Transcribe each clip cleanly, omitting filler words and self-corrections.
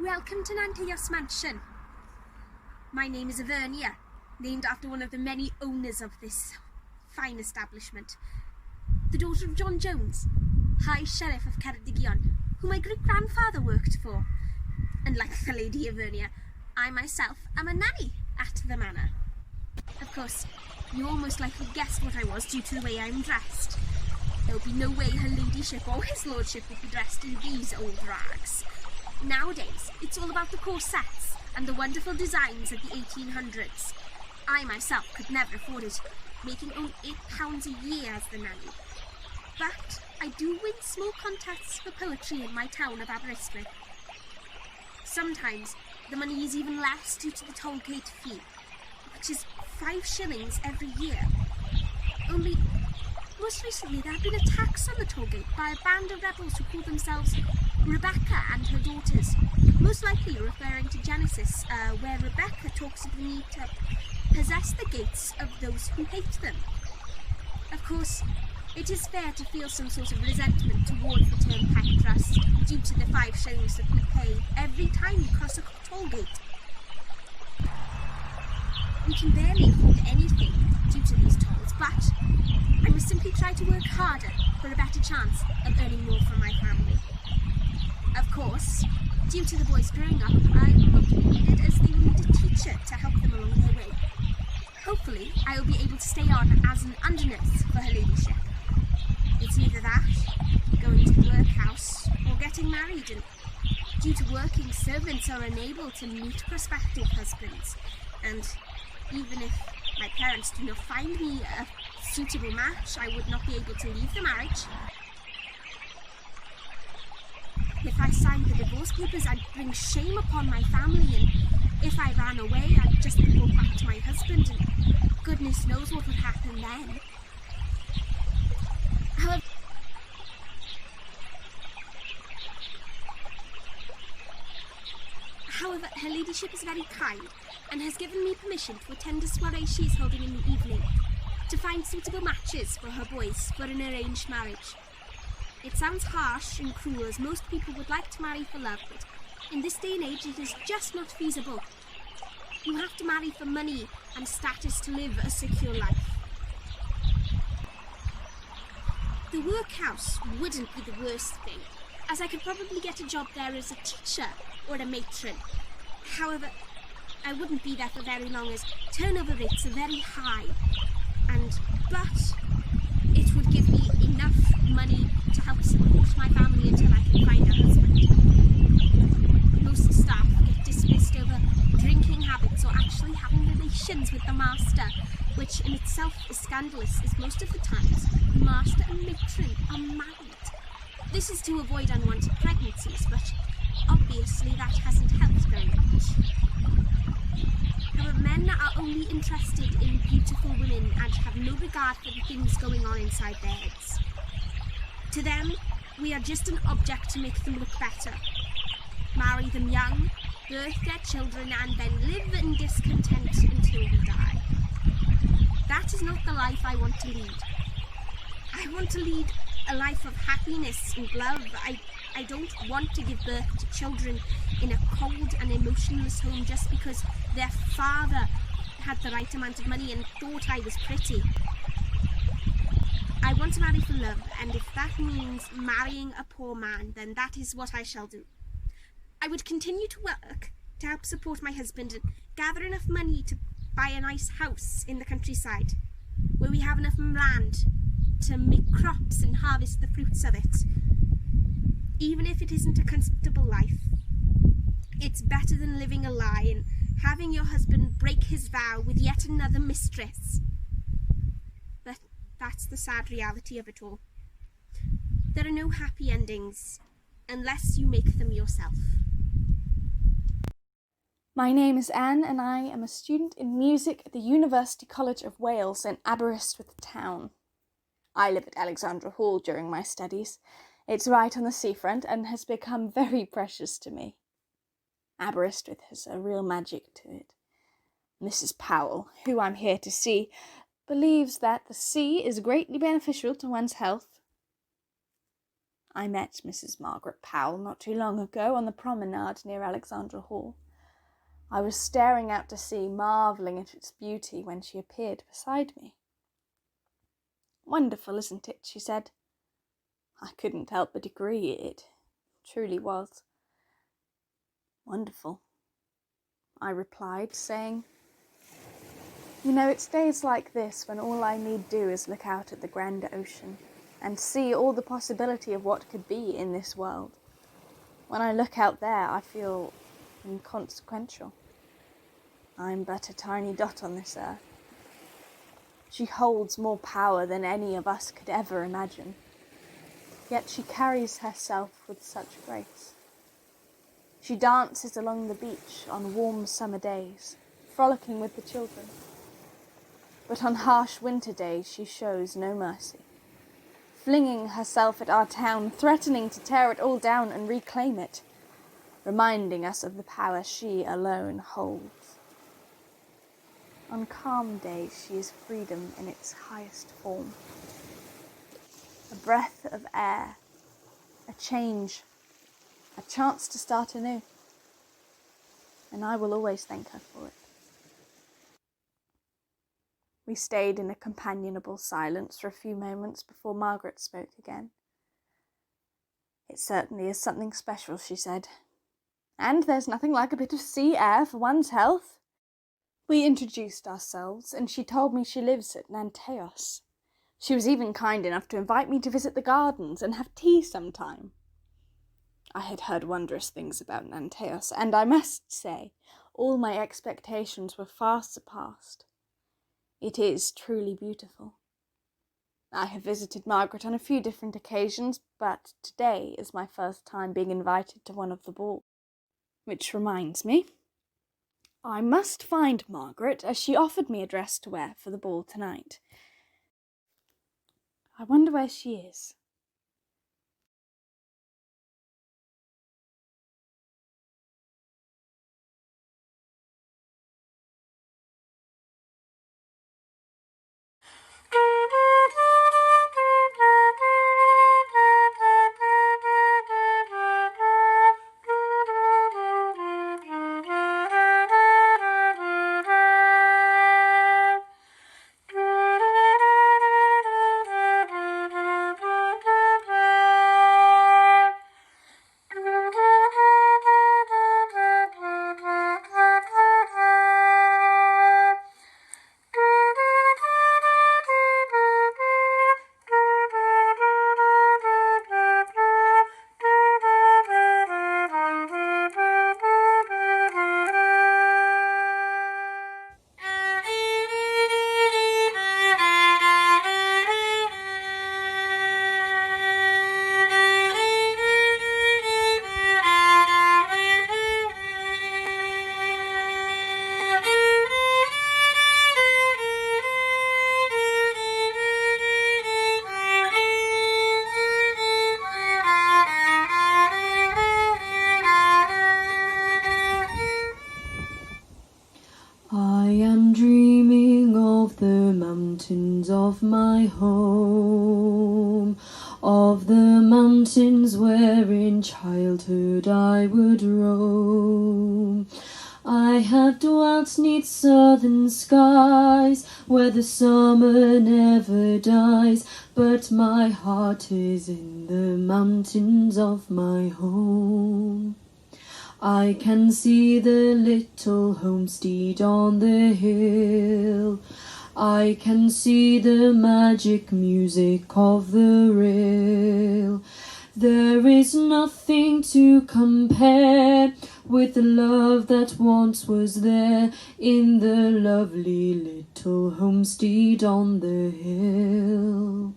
Welcome to Nanteos Mansion. My name is Avernia, named after one of the many owners of this fine establishment. The daughter of John Jones, High Sheriff of Ceredigion, who my great-grandfather worked for. And like the Lady Avernia, I myself am a nanny at the manor. Of course, you almost likely guessed what I was due to the way I'm dressed. There would be no way her ladyship or his lordship would be dressed in these old rags. Nowadays, it's all about the corsets and the wonderful designs of the 1800s. I myself could never afford it, making only £8 a year as the nanny. But I do win small contests for poetry in my town of Aberystwyth. Sometimes the money is even less due to the tollgate fee, which is 5 shillings every year. Only, most recently there have been attacks on the tollgate by a band of rebels who call themselves Rebecca and her daughters, most likely referring to Genesis, where Rebecca talks of the need to possess the gates of those who hate them. Of course, it is fair to feel some sort of resentment towards the turnpike trust due to the 5 shillings that we pay every time we cross a tollgate. We can barely afford anything due to these tolls, but I must simply try to work harder for a better chance of earning more from my family. Of course, due to the boys growing up, I will not be needed as they will need a teacher to help them along their way. Hopefully, I will be able to stay on as an under-nurse for her ladyship. It's either that, going to the workhouse, or getting married, and due to working, servants are unable to meet prospective husbands, and even if my parents do not find me a suitable match, I would not be able to leave the marriage. If I signed the divorce papers, I'd bring shame upon my family, and if I ran away, I'd just be brought back to my husband, and goodness knows what would happen then. However, her ladyship is very kind and has given me permission to attend a soiree she is holding in the evening to find suitable matches for her boys for an arranged marriage. It sounds harsh and cruel, as most people would like to marry for love, but in this day and age it is just not feasible. You have to marry for money and status to live a secure life. The workhouse wouldn't be the worst thing, as I could probably get a job there as a teacher or a matron. However, I wouldn't be there for very long, as turnover rates are very high, but it would give me enough money to help support my family until I can find a husband. Most staff get dismissed over drinking habits or actually having relations with the master, which in itself is scandalous, as most of the times master and matron are married. This is to avoid unwanted pregnancies, but obviously that hasn't helped very much. However, men are only interested in beautiful women and have no regard for the things going on inside their heads. To them, we are just an object to make them look better. Marry them young, birth their children, and then live in discontent until we die. That is not the life I want to lead. I want to lead a life of happiness and love. I don't want to give birth to children in a cold and emotionless home just because their father had the right amount of money and thought I was pretty. I want to marry for love, and if that means marrying a poor man, then that is what I shall do. I would continue to work to help support my husband and gather enough money to buy a nice house in the countryside, where we have enough land to make crops and harvest the fruits of it. Even if it isn't a comfortable life, it's better than living a lie and having your husband break his vow with yet another mistress. But that's the sad reality of it all. There are no happy endings unless you make them yourself. My name is Anne, and I am a student in music at the University College of Wales in Aberystwyth town. I live at Alexandra Hall during my studies. It's right on the seafront and has become very precious to me. Aberystwyth has a real magic to it. Mrs. Powell, who I'm here to see, believes that the sea is greatly beneficial to one's health. I met Mrs. Margaret Powell not too long ago on the promenade near Alexandra Hall. I was staring out to sea, marvelling at its beauty, when she appeared beside me. "Wonderful, isn't it?" she said. I couldn't help but agree. It truly was. "Wonderful," I replied, saying, "You know, it's days like this when all I need do is look out at the grand ocean and see all the possibility of what could be in this world. When I look out there, I feel inconsequential. I'm but a tiny dot on this earth. She holds more power than any of us could ever imagine. Yet she carries herself with such grace. She dances along the beach on warm summer days, frolicking with the children. But on harsh winter days she shows no mercy, flinging herself at our town, threatening to tear it all down and reclaim it, reminding us of the power she alone holds. On calm days she is freedom in its highest form. A breath of air, a change, a chance to start anew. And I will always thank her for it." We stayed in a companionable silence for a few moments before Margaret spoke again. "It certainly is something special," she said. "And there's nothing like a bit of sea air for one's health." We introduced ourselves, and she told me she lives at Nanteos. She was even kind enough to invite me to visit the gardens and have tea sometime. I had heard wondrous things about Nanteos, and I must say, all my expectations were far surpassed. It is truly beautiful. I have visited Margaret on a few different occasions, but today is my first time being invited to one of the balls. Which reminds me, I must find Margaret, as she offered me a dress to wear for the ball tonight. I wonder where she is. I am dreaming of the mountains of my home, of the mountains where in childhood I would roam. I have dwelt 'neath southern skies, where the summer never dies, but my heart is in the mountains of my home. I can see the little homestead on the hill. I can see the magic music of the rill. There is nothing to compare with the love that once was there in the lovely little homestead on the hill.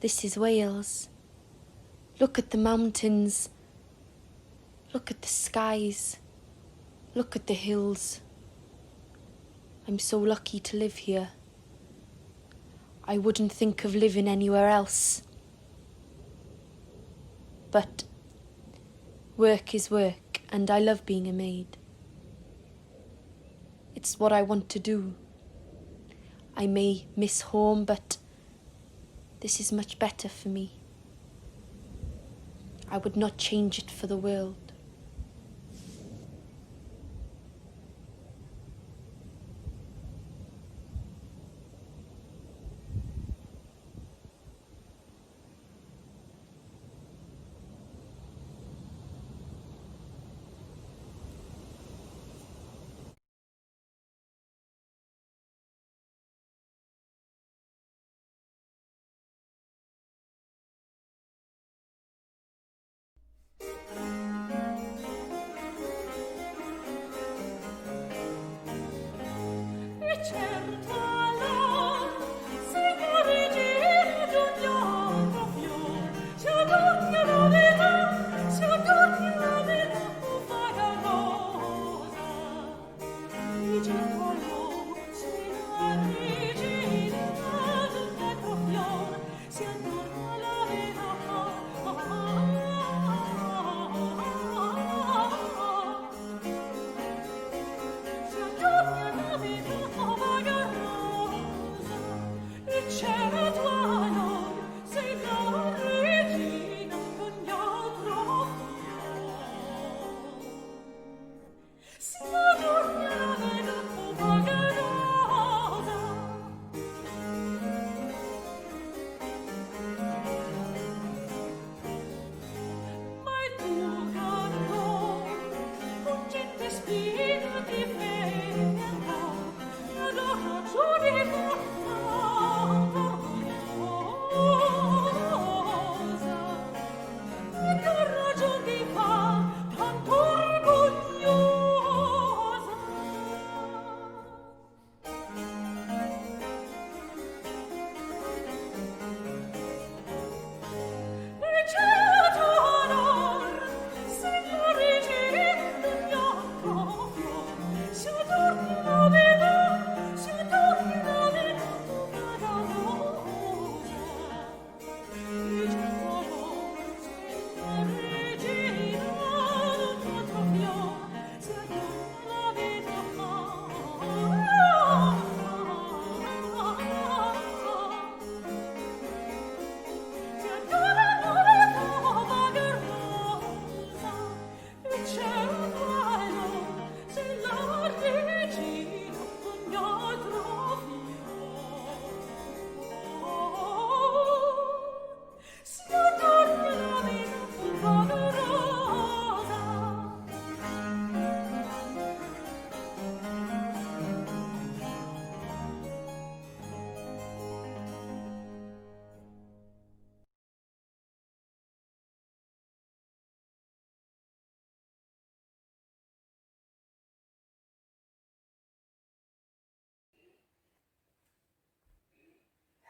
This is Wales. Look at the mountains. Look at the skies. Look at the hills. I'm so lucky to live here. I wouldn't think of living anywhere else. But work is work, and I love being a maid. It's what I want to do. I may miss home, but this is much better for me. I would not change it for the world.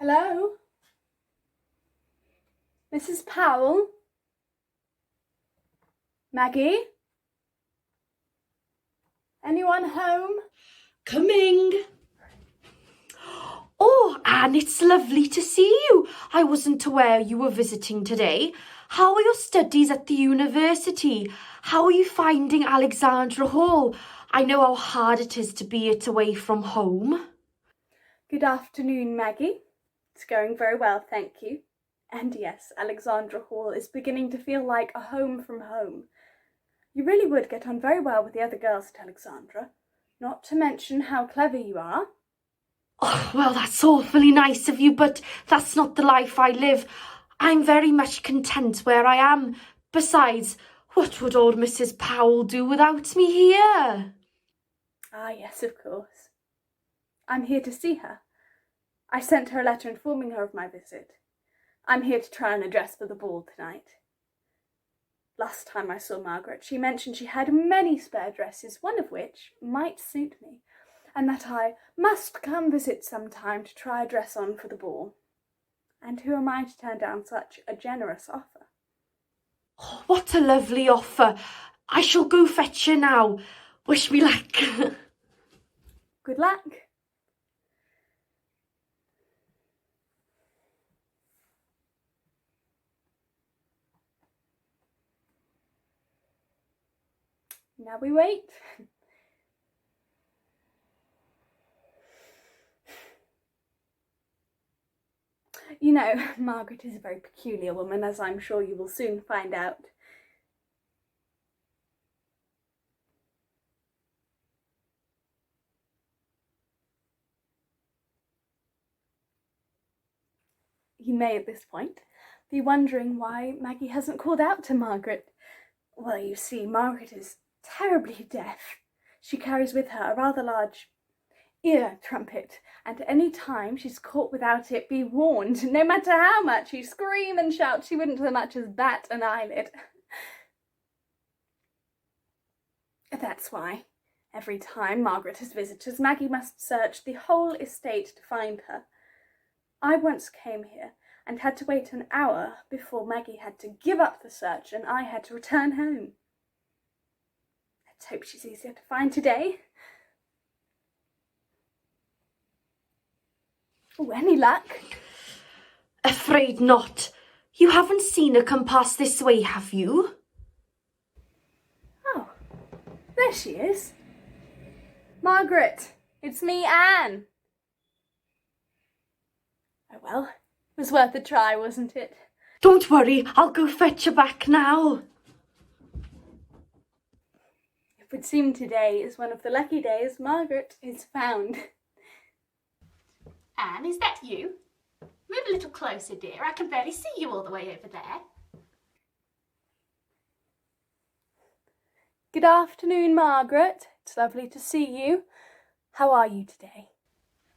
Hello? Mrs. Powell? Maggie? Anyone home? Coming! Oh, Anne, it's lovely to see you. I wasn't aware you were visiting today. How are your studies at the university? How are you finding Alexandra Hall? I know how hard it is to be it away from home. Good afternoon, Maggie. It's going very well, thank you. And yes, Alexandra Hall is beginning to feel like a home from home. You really would get on very well with the other girls at Alexandra, not to mention how clever you are. Oh, well, that's awfully nice of you, but that's not the life I live. I'm very much content where I am. Besides, what would old Mrs. Powell do without me here? Ah, yes, of course. I'm here to see her. I sent her a letter informing her of my visit. I'm here to try on a dress for the ball tonight. Last time I saw Margaret, she mentioned she had many spare dresses, one of which might suit me, and that I must come visit sometime to try a dress on for the ball. And who am I to turn down such a generous offer? Oh, what a lovely offer. I shall go fetch her now. Wish me luck. Good luck. Now we wait. You know, Margaret is a very peculiar woman, as I'm sure you will soon find out. You may at this point be wondering why Maggie hasn't called out to Margaret. Well, you see, Margaret is terribly deaf. She carries with her a rather large ear trumpet, and any time she's caught without it, be warned, no matter how much you scream and shout, she wouldn't so much as bat an eyelid. That's why, every time Margaret has visitors, Maggie must search the whole estate to find her. I once came here and had to wait an hour before Maggie had to give up the search and I had to return home. Let's hope she's easier to find today. Oh, any luck? Afraid not. You haven't seen her come past this way, have you? Oh, there she is. Margaret, it's me, Anne. Oh well, it was worth a try, wasn't it? Don't worry, I'll go fetch her back now. It would seem today is one of the lucky days Margaret is found. Anne, is that you? Move a little closer, dear. I can barely see you all the way over there. Good afternoon, Margaret. It's lovely to see you. How are you today?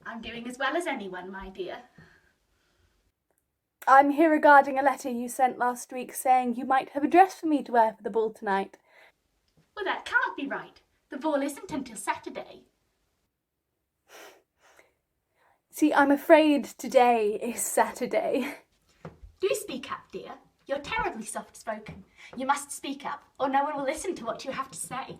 I'm doing as well as anyone, my dear. I'm here regarding a letter you sent last week saying you might have a dress for me to wear for the ball tonight. Well, that can't be right. The ball isn't until Saturday. See, I'm afraid today is Saturday. Do speak up, dear. You're terribly soft-spoken. You must speak up, or no one will listen to what you have to say.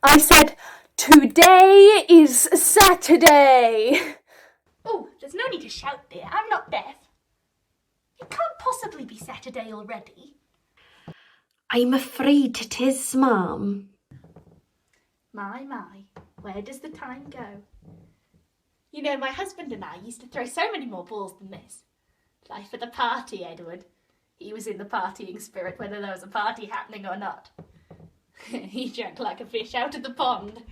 I said, today is Saturday. Oh, there's no need to shout, dear. I'm not deaf. It can't possibly be Saturday already. I'm afraid it is, ma'am. My, where does the time go? You know, my husband and I used to throw so many more balls than this. Life of the party, Edward. He was in the partying spirit, whether there was a party happening or not. He drank like a fish out of the pond.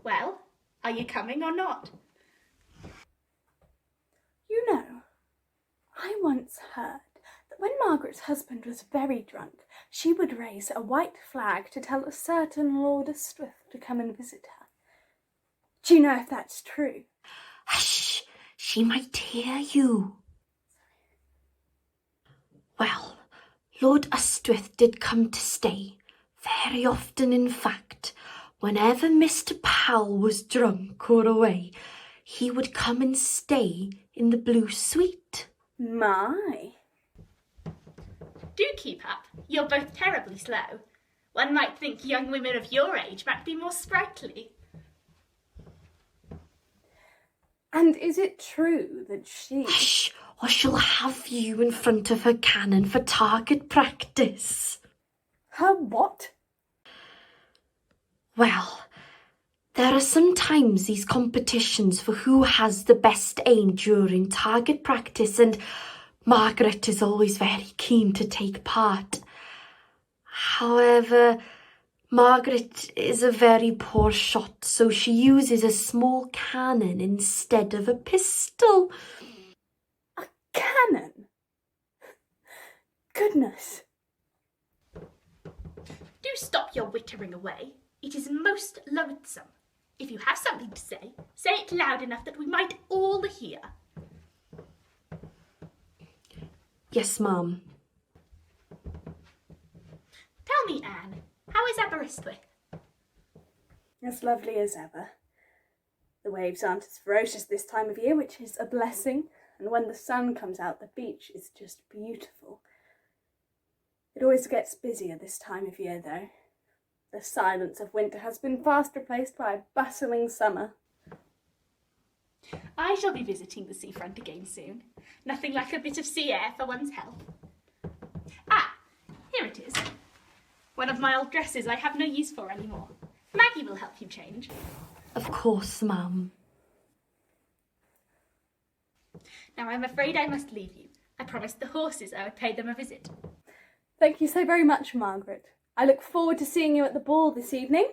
Well, are you coming or not? You know, I once heard that when Margaret's husband was very drunk, she would raise a white flag to tell a certain Lord Astwyth to come and visit her. Do you know if that's true? Hush, she might hear you. Well, Lord Astwyth did come to stay, very often in fact. Whenever Mr. Powell was drunk or away, he would come and stay in the Blue Suite. My. Do keep up. You're both terribly slow. One might think young women of your age might be more sprightly. And is it true that she... Hush, or she'll have you in front of her cannon for target practice. Her what? Well, there are sometimes these competitions for who has the best aim during target practice, and Margaret is always very keen to take part. However, Margaret is a very poor shot, so she uses a small cannon instead of a pistol. A cannon? Goodness. Do stop your wittering away. It is most loathsome. If you have something to say it loud enough that we might all hear. Yes, ma'am. Tell me, Anne, how is Aberystwyth? As lovely as ever. The waves aren't as ferocious this time of year, which is a blessing, and when the sun comes out, the beach is just beautiful. It always gets busier this time of year, though. The silence of winter has been fast replaced by a bustling summer. I shall be visiting the seafront again soon. Nothing like a bit of sea air for one's health. Ah, here it is. One of my old dresses I have no use for anymore. Maggie will help you change. Of course, Mum. Now I'm afraid I must leave you. I promised the horses I would pay them a visit. Thank you so very much, Margaret. I look forward to seeing you at the ball this evening.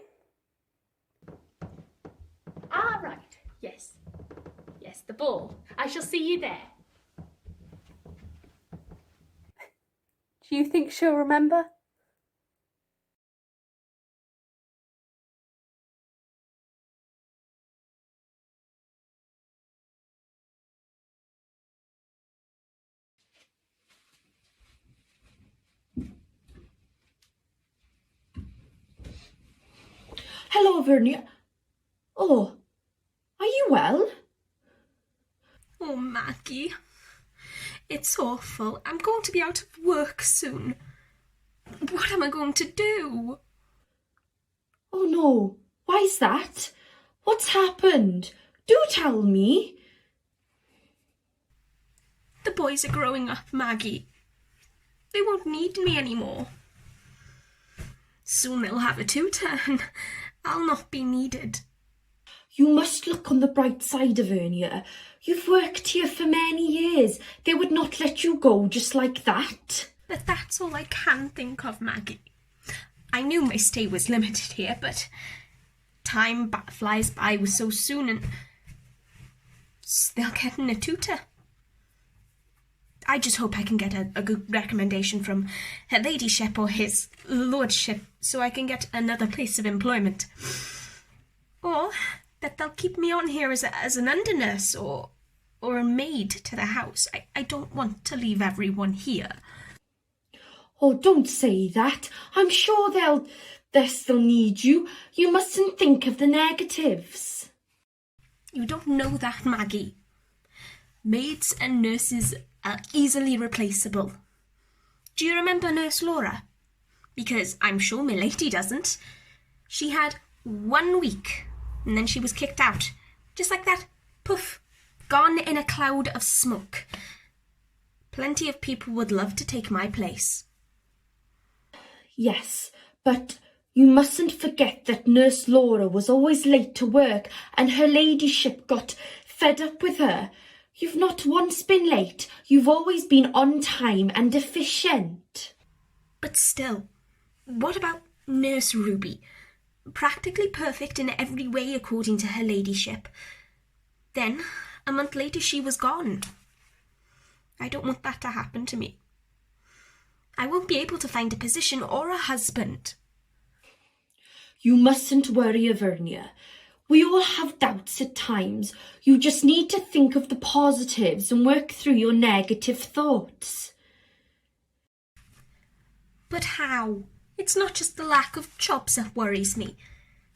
Ah, right. Yes. Yes, the ball. I shall see you there. Do you think she'll remember? Hello, Vernia. Oh, are you well? Oh, Maggie. It's awful. I'm going to be out of work soon. What am I going to do? Oh no, why's that? What's happened? Do tell me. The boys are growing up, Maggie. They won't need me anymore. Soon they'll have a tutor and I'll not be needed. You must look on the bright side of Vernia. You've worked here for many years. They would not let you go just like that. But that's all I can think of, Maggie. I knew my stay was limited here, but time flies by so soon and they'll get in a tutor. I just hope I can get a good recommendation from her ladyship or his lordship so I can get another place of employment. Or that they'll keep me on here as an under-nurse or a maid to the house. I don't want to leave everyone here. Oh, don't say that. I'm sure they'll still need you. You mustn't think of the negatives. You don't know that, Maggie. Maids and nurses are easily replaceable. Do you remember Nurse Laura? Because I'm sure my lady doesn't. She had 1 week and then she was kicked out. Just like that. Poof. Gone in a cloud of smoke. Plenty of people would love to take my place. Yes, but you mustn't forget that Nurse Laura was always late to work and her ladyship got fed up with her. You've not once been late. You've always been on time and efficient. But still, what about Nurse Ruby? Practically perfect in every way according to her ladyship. Then, a month later, she was gone. I don't want that to happen to me. I won't be able to find a position or a husband. You mustn't worry, Vernia. We all have doubts at times. You just need to think of the positives and work through your negative thoughts. But how? It's not just the lack of jobs that worries me.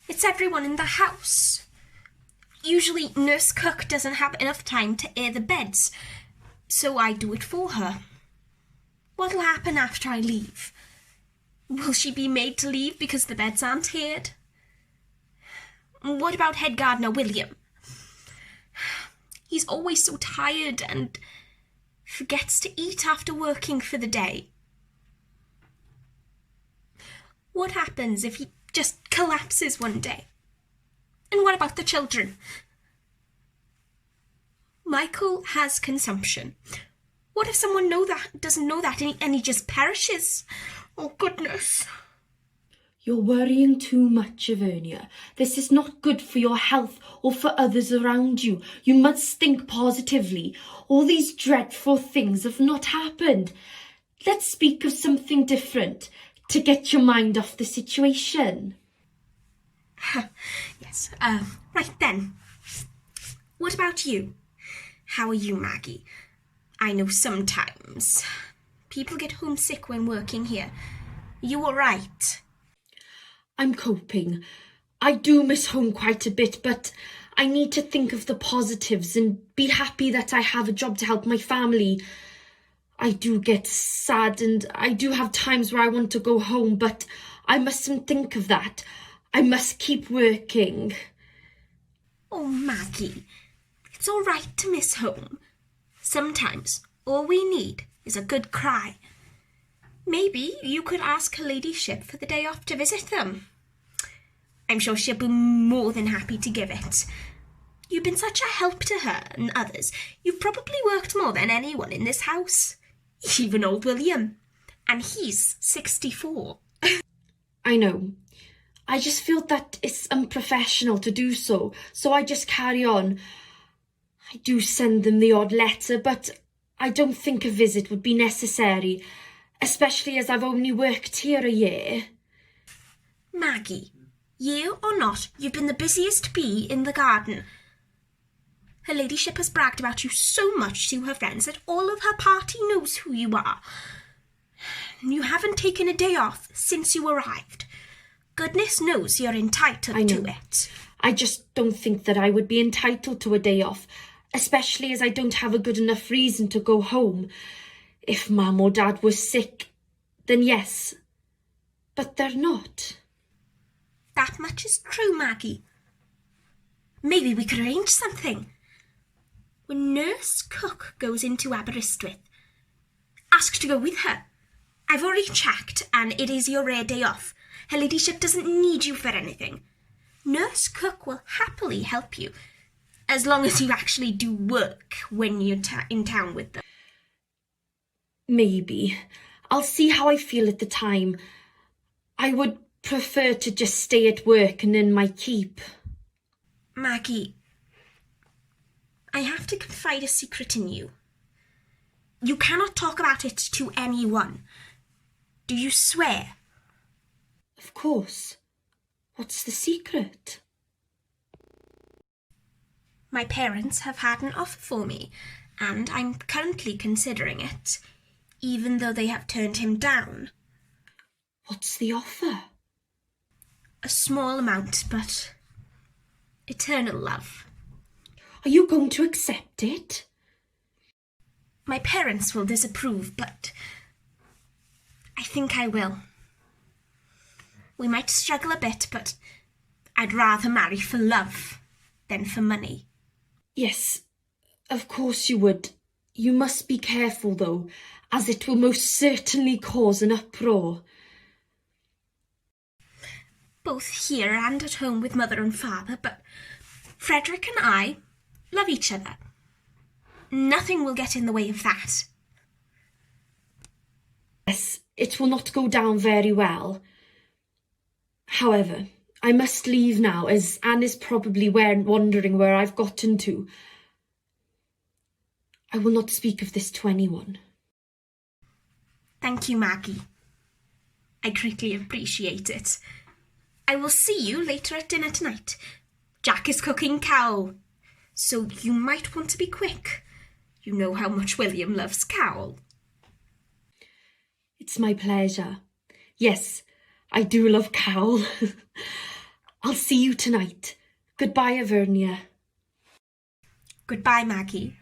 It's everyone in the house. Usually Nurse Cook doesn't have enough time to air the beds, so I do it for her. What'll happen after I leave? Will she be made to leave because the beds aren't aired? What about head gardener William? He's always so tired and forgets to eat after working for the day. What happens if he just collapses one day? And what about the children? Michael has consumption. What if someone doesn't know that and he just perishes? Oh, goodness. You're worrying too much, Vernia. This is not good for your health or for others around you. You must think positively. All these dreadful things have not happened. Let's speak of something different to get your mind off the situation. Yes, right then. What about you? How are you, Maggie? I know sometimes people get homesick when working here. You all right? I'm coping. I do miss home quite a bit, but I need to think of the positives and be happy that I have a job to help my family. I do get sad and I do have times where I want to go home, but I mustn't think of that. I must keep working. Oh, Maggie, it's all right to miss home. Sometimes all we need is a good cry. Maybe you could ask her ladyship for the day off to visit them. I'm sure she'll be more than happy to give it. You've been such a help to her and others. You've probably worked more than anyone in this house. Even old William. And he's 64. I know. I just feel that it's unprofessional to do so, so I just carry on. I do send them the odd letter, but I don't think a visit would be necessary, especially as I've only worked here a year. Maggie, year or not, you've been the busiest bee in the garden. Her ladyship has bragged about you so much to her friends that all of her party knows who you are. You haven't taken a day off since you arrived. Goodness knows you're entitled to it. I just don't think that I would be entitled to a day off, especially as I don't have a good enough reason to go home. If Mum or Dad was sick, then yes. But they're not. That much is true, Maggie. Maybe we could arrange something. When Nurse Cook goes into Aberystwyth, ask to go with her. I've already checked, and it is your rare day off. Her ladyship doesn't need you for anything. Nurse Cook will happily help you, as long as you actually do work when you're in town with them. Maybe. I'll see how I feel at the time. I would prefer to just stay at work and in my keep. Maggie, I have to confide a secret in you. You cannot talk about it to anyone. Do you swear? Of course. What's the secret? My parents have had an offer for me, and I'm currently considering it, even though they have turned him down. What's the offer? A small amount, but eternal love. Are you going to accept it? My parents will disapprove, but I think I will. We might struggle a bit, but I'd rather marry for love than for money. Yes, of course you would. You must be careful, though, as it will most certainly cause an uproar. Both here and at home with mother and father, but Frederick and I love each other. Nothing will get in the way of that. Yes, it will not go down very well. However, I must leave now, as Anne is probably wondering where I've gotten to. I will not speak of this to anyone. Thank you, Maggie. I greatly appreciate it. I will see you later at dinner tonight. Jack is cooking cowl, so you might want to be quick. You know how much William loves cowl. It's my pleasure. Yes, I do love cowl. I'll see you tonight. Goodbye, Avernia. Goodbye, Maggie.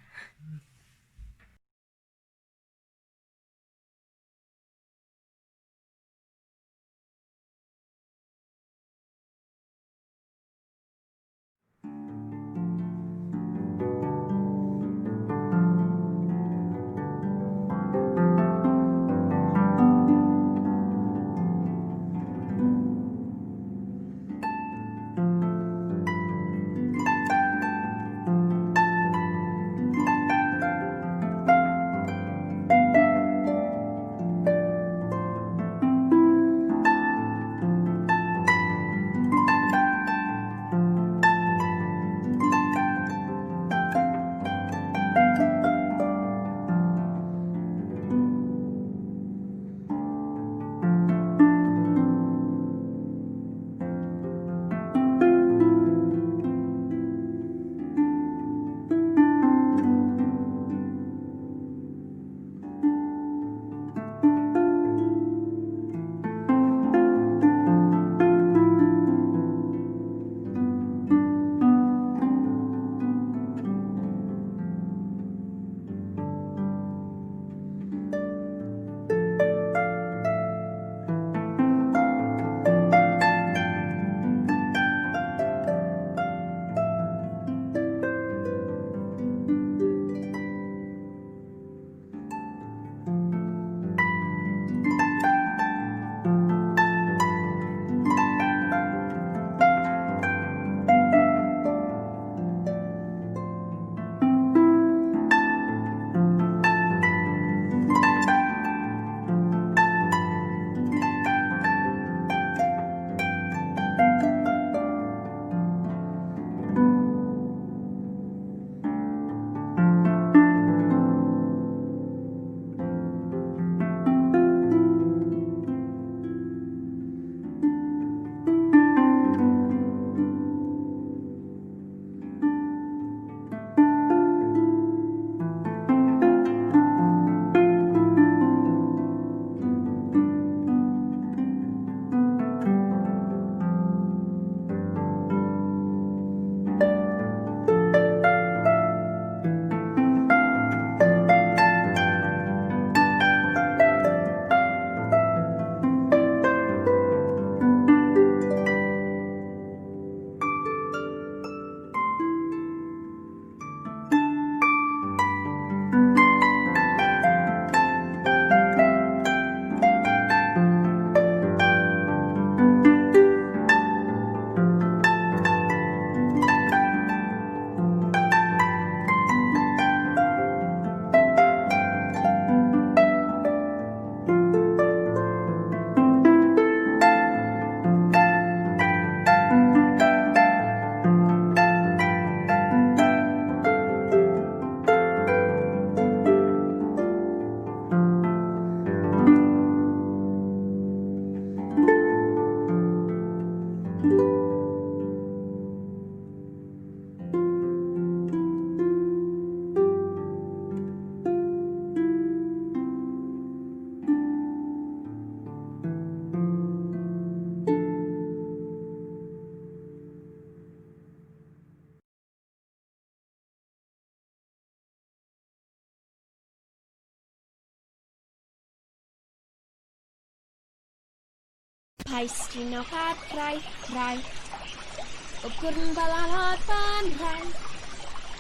Paistrin o gadrau, rhai, o gwrn balalod ban rhai.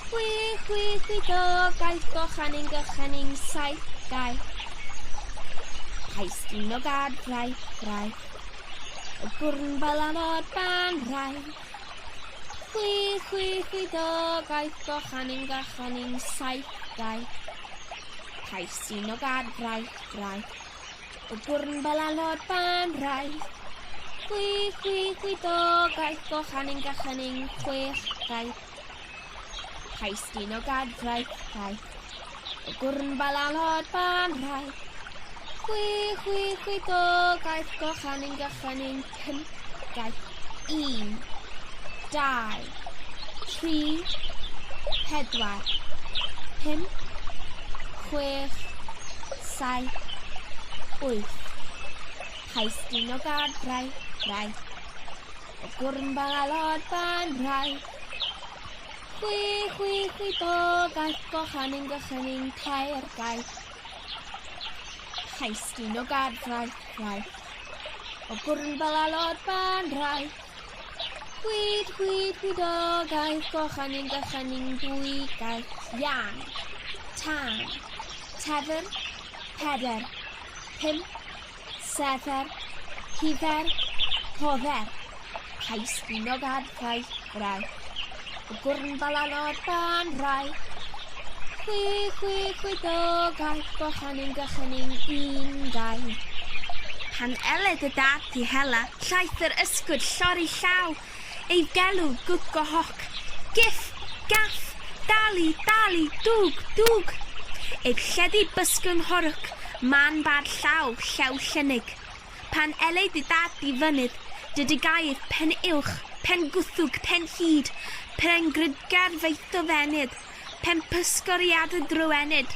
Chwi do, gaeth gochaning gychaning saith gau. Paistrin o gadrau, rhai, o gwrn balalod ban rhai. Chwi do, gaeth gochaning gychaning saith gau. Paistrin o gadrau, rhai, o gwrn balalod ban rhai. Chwi do, gaeth gochaning gychaning chwech gau. Paistrin o gadrau, rhai, o gwrn balalod ban rhai. Chwi do, gaeth gochaning gychaning pump gau. 1, 2, 3, 4, 5, 6, 7, 8. Paistrin o gadrau, rhai, o gwrn balalod ban rhai. Chwi do, gaeth gochaning gychaning tair gau. Paistrin o gadrau, rhai, o gwrn balalod ban rhai. Chwi do, gaeth gochaning gychaning dwy gau. Ian, tan, tefr, peder, 5, 7, hifer, hofer. Paistrin o gadrau, rhai, o gwrn balalod ban rhai. Chwi do, gaeth gochaning gychaning 1 gau. Pan eled y dad i hela, llaeth yr ysgwyd llori llaw. Ei gelw gwg o hoc, gif, gaff, dali, dwg. Ei lledu bysgwng horwc, man bad llaw, llew llynig. Pan eled y dad i fynydd, dydy gair pen uwch, pen gwthwg, pen hyd, pen grydgar feith o fenyd, pen pysgoriad y drwenyd,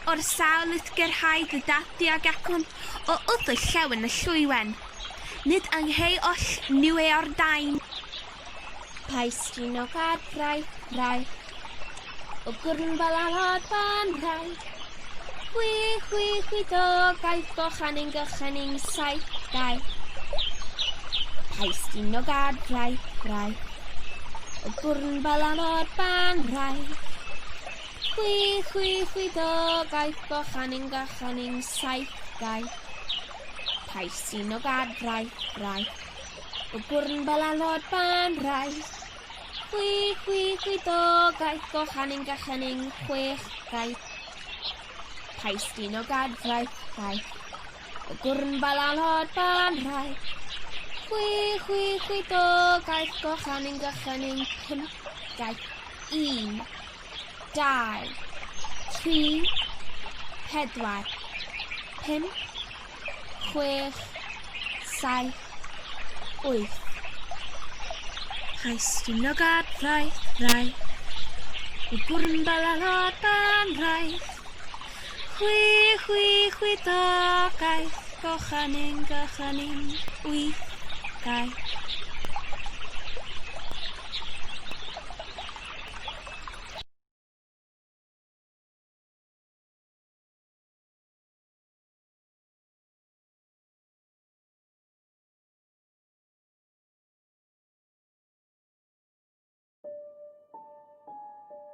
o'r sawl ydgyrhaid y dadi ag acwn, o wrth y llew yn y llwywen. Nid angheu oll niwe o'r dain. Paistrin o gadrau, rhai, o gwrn balalod ban rhai. Chwi do, gaeth gochaning gychaning saith gau. Paistrin o gadrau, rhai, o gwrn balalod ban rhai. Chwi do, gaeth gochaning gychaning saith gau. Paistrin o gadrau, rhai, o gwrn balalod ban rhai. Chwi do, gaeth gochaning gychaning chwech gau. Paistrin o gadrau, rhai, o gwrn balalod ban rhai. Chwi do, gaeth gochaning gychaning 5 gau. 1, 2, 3, 4, 5, 6, 7, 8. Paistrin o gadrau, rhai, o gwrn balalod ban rhai. Chwi do, gaeth gochaning 8 gau.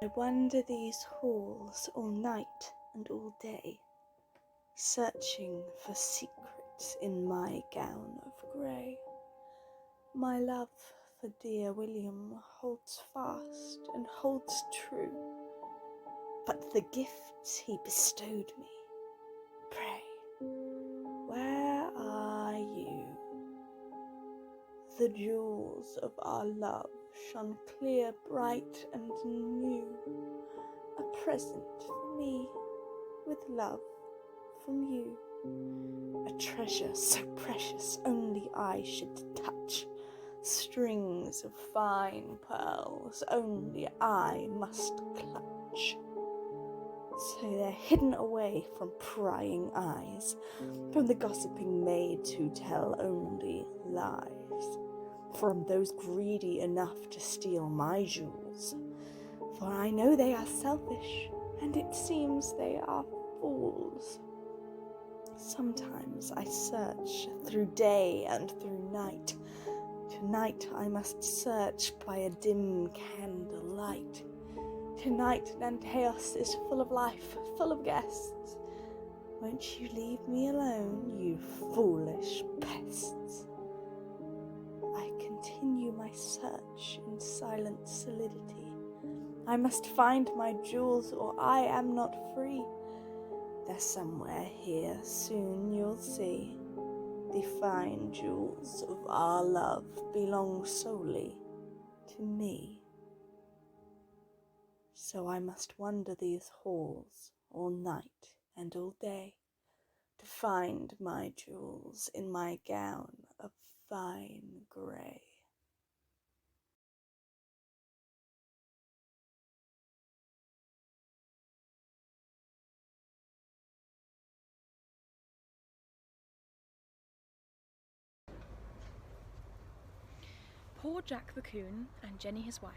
I wander these halls all night and all day, searching for secrets in my gown of grey. My love for dear William holds fast and holds true, but the gifts he bestowed me, pray, where are you? The jewels of our love shone clear, bright and new, a present for me with love from you, a treasure so precious only I should touch, strings of fine pearls only I must clutch. So they're hidden away from prying eyes, from the gossiping maids who tell only lies, from those greedy enough to steal my jewels. For I know they are selfish, and it seems they are fools. Sometimes I search through day and through night. Tonight I must search by a dim candlelight. Tonight Nanteos is full of life, full of guests. Won't you leave me alone, you foolish pests? I continue my search in silent solidity. I must find my jewels or I am not free. They're somewhere here, soon you'll see. The fine jewels of our love belong solely to me. So I must wander these halls all night and all day to find my jewels in my gown of fine grey. Poor Jack the Coon and Jenny his wife.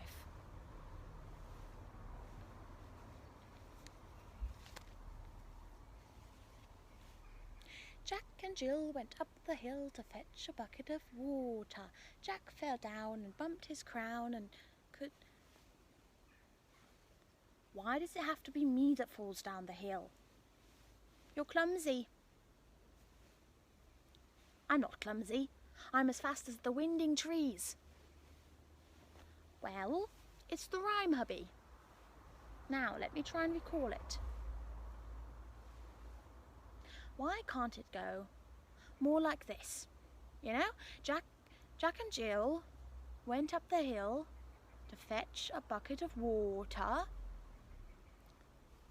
Jack and Jill went up the hill to fetch a bucket of water. Jack fell down and bumped his crown and could... Why does it have to be me that falls down the hill? You're clumsy. I'm not clumsy. I'm as fast as the winding trees. Well, it's the rhyme, hubby. Now, let me try and recall it. Why can't it go more like this? You know, Jack and Jill went up the hill to fetch a bucket of water.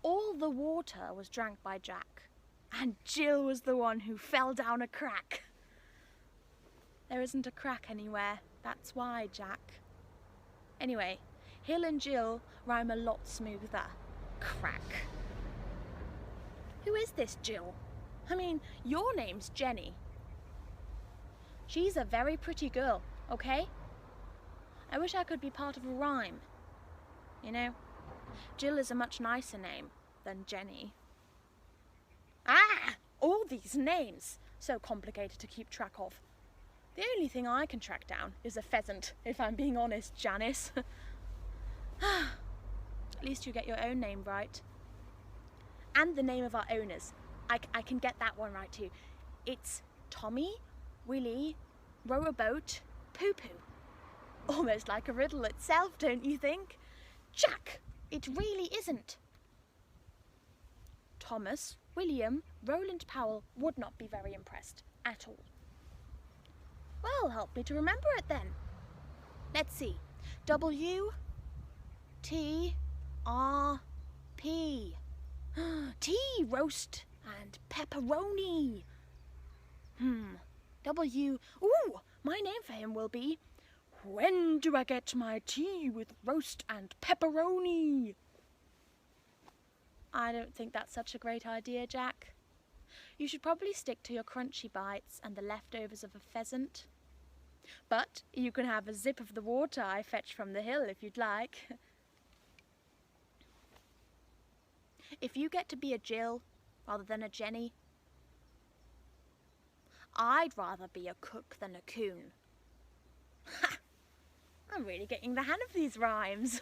All the water was drank by Jack, and Jill was the one who fell down a crack. There isn't a crack anywhere, that's why, Jack. Anyway, Hill and Jill rhyme a lot smoother. Crack. Who is this Jill? I mean, your name's Jenny. She's a very pretty girl, okay? I wish I could be part of a rhyme. You know, Jill is a much nicer name than Jenny. Ah! All these names! So complicated to keep track of. The only thing I can track down is a pheasant, if I'm being honest, Janice. At least you get your own name right. And the name of our owners. I can get that one right too. It's Tommy, Willie, row a boat, Poo Poo. Almost like a riddle itself, don't you think? Jack, it really isn't. Thomas, William, Roland Powell would not be very impressed at all. Well, help me to remember it then. Let's see. W, T, R, P. Tea, roast and pepperoni. W. Ooh, my name for him will be When Do I Get My Tea with Roast and Pepperoni? I don't think that's such a great idea, Jack. You should probably stick to your crunchy bites and the leftovers of a pheasant. But you can have a sip of the water I fetched from the hill if you'd like. If you get to be a Jill rather than a Jenny, I'd rather be a cook than a coon. Ha! I'm really getting the hang of these rhymes.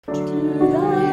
To thy